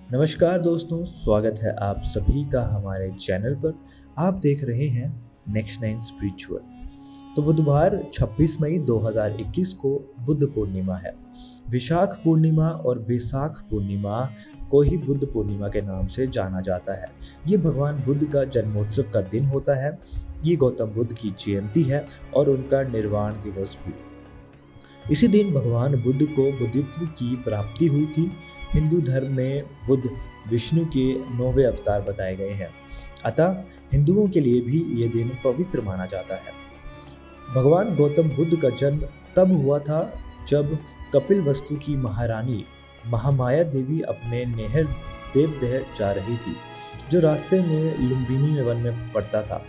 नमस्कार दोस्तों, स्वागत है आप सभी का हमारे चैनल पर। आप देख रहे हैं नेक्स्ट नाइन स्पिरिचुअल। तो बुधवार 26 मई 2021 को बुद्ध पूर्णिमा है। विशाख पूर्णिमा और बैसाख पूर्णिमा को ही बुद्ध पूर्णिमा के नाम से जाना जाता है। ये भगवान बुद्ध का जन्मोत्सव का दिन होता है। ये गौतम बुद्ध की जयंती है और उनका निर्वाण दिवस भी। इसी दिन भगवान बुद्ध को बुद्धित्व की प्राप्ति हुई थी। हिंदू धर्म में बुद्ध विष्णु के 9वें अवतार बताए गए हैं, अतः हिंदुओं के लिए भी ये दिन पवित्र माना जाता है। भगवान गौतम बुद्ध का जन्म तब हुआ था जब कपिलवस्तु की महारानी महामाया देवी अपने नहर देवदह जा रही थी, जो रास्ते में लुम्बिनी वन में पड़ता था।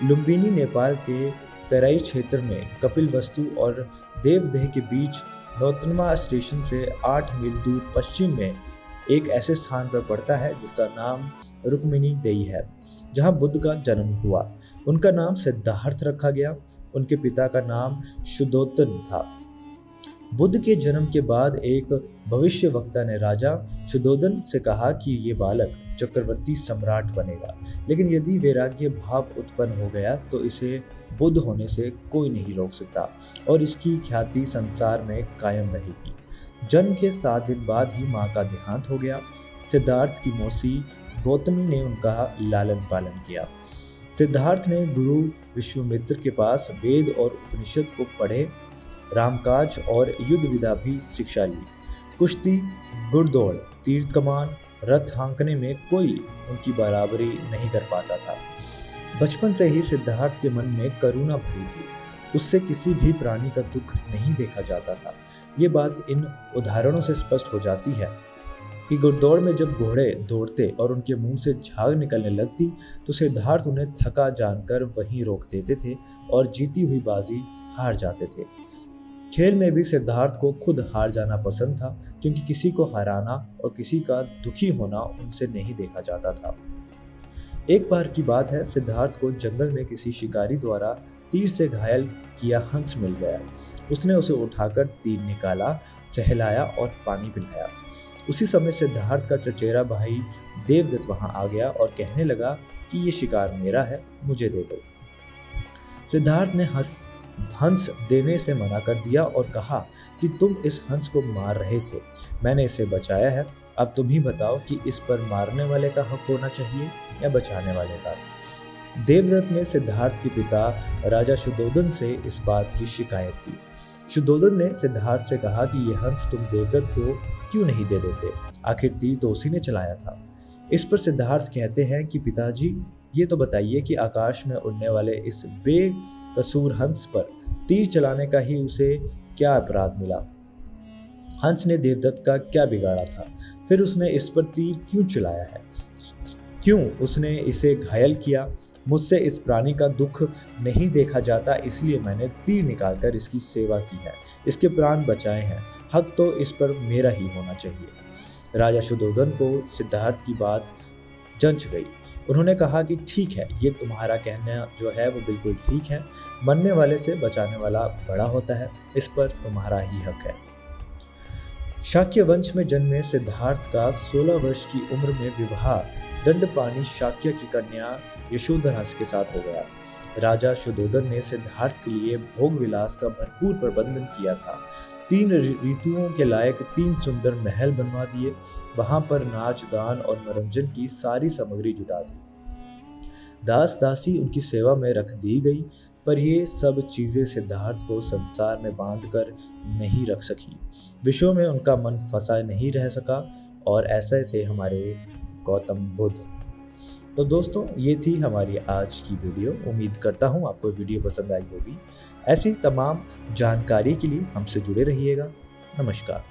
लुम्बिनी नेपाल के तराई क्षेत्र में कपिलवस्तु और देवदह के बीच नौतनवा स्टेशन से 8 मील दूर पश्चिम में एक ऐसे स्थान पर पड़ता है जिसका नाम रुक्मिणी देई है, जहां बुद्ध का जन्म हुआ। उनका नाम सिद्धार्थ रखा गया। उनके पिता का नाम शुद्धोधन था। बुद्ध के जन्म के बाद एक भविष्यवक्ता ने राजा शुद्धोधन से कहा कि ये बालक चक्रवर्ती सम्राट बनेगा, लेकिन यदि वैराग्य भाव उत्पन्न हो गया तो इसे बुद्ध होने से कोई नहीं रोक सकता और इसकी ख्याति संसार में कायम रहेगी। जन्म के 7 दिन बाद ही मां का देहांत हो गया। सिद्धार्थ की मौसी गौतमी ने उनका लालन पालन किया। सिद्धार्थ ने गुरु विश्वामित्र के पास वेद और उपनिषद को पढ़े, रामकाज और युद्ध विधा भी शिक्षा ली। कुश्ती, घुड़दौड़, तीर्थ कमान, रथ हाँकने में कोई उनकी बराबरी नहीं कर पाता था। बचपन से ही सिद्धार्थ के मन में करुणा भरी थी। उससे किसी भी प्राणी का दुख नहीं देखा जाता था। ये बात इन उदाहरणों से स्पष्ट हो जाती है कि घुड़दौड़ में जब घोड़े दौड़ते और उनके मुंह से झाग निकलने लगती तो सिद्धार्थ उन्हें थका जानकर वहीं रोक देते थे और जीती हुई बाजी हार जाते थे। खेल में भी सिद्धार्थ को खुद हार जाना पसंद था, क्योंकि किसी को हराना और किसी का दुखी होना उनसे नहीं देखा जाता था। एक बार की बात है, सिद्धार्थ को जंगल में किसी शिकारी द्वारा तीर से घायल किया हंस मिल गया। उसने उसे उठाकर तीर निकाला, सहलाया और पानी पिलाया। उसी समय सिद्धार्थ का चचेरा भाई देवदत्त वहां आ गया और कहने लगा कि ये शिकार मेरा है, मुझे दे दो। सिद्धार्थ ने हंस देने से मना कर दिया और कहा कि तुम इस हंस को मार रहे थे, मैंने इसे बचाया है। अब तुम ही बताओ कि इस पर मारने वाले का हक होना चाहिए या बचाने वाले का। देवदत्त ने सिद्धार्थ के पिता राजा शुद्धोधन से इस बात की शिकायत की। शुद्धोधन ने सिद्धार्थ से कहा कि यह हंस तुम देवदत्त को क्यों नहीं दे देते, आखिर तीर तो उसी ने चलाया था। इस पर सिद्धार्थ कहते हैं कि पिताजी, ये तो बताइए कि आकाश में उड़ने वाले इस बेकसूर हंस पर तीर चलाने का ही उसे क्या अपराध मिला? हंस ने देवदत्त का क्या बिगाड़ा था? फिर उसने इस पर तीर क्यों चलाया है? क्यों उसने इसे घायल किया? मुझसे इस प्राणी का दुख नहीं देखा जाता, इसलिए मैंने तीर निकालकर इसकी सेवा की है, इसके प्राण बचाए हैं। हक तो इस पर मेरा ही होना चाहिए। राजा शुद्धोधन को सिद्धार्थ की बात जंच गई। उन्होंने कहा कि ठीक है, ये तुम्हारा कहना जो है वो बिल्कुल ठीक है। मरने वाले से बचाने वाला बड़ा होता है, इस पर तुम्हारा ही हक है। शाक्य वंश में जन्मे सिद्धार्थ का 16 वर्ष की उम्र में विवाह दंडपाणि शाक्य की कन्या यशोधरा के साथ हो गया। राजा शुद्धोधन ने सिद्धार्थ के लिए भोग विलास का भरपूर प्रबंधन किया था। 3 ऋतुओं के लायक 3 सुंदर महल बनवा दिए। वहां पर नाच गान और मनोरंजन की सारी सामग्री जुटा दी। दास दासी उनकी सेवा में रख दी गई, पर ये सब चीजें सिद्धार्थ को संसार में बांधकर नहीं रख सकी। विषयों में उनका मन फंसा नहीं रह सका, और ऐसे थे हमारे गौतम बुद्ध। तो दोस्तों, ये थी हमारी आज की वीडियो। उम्मीद करता हूँ आपको वीडियो पसंद आई होगी। ऐसी तमाम जानकारी के लिए हमसे जुड़े रहिएगा। नमस्कार।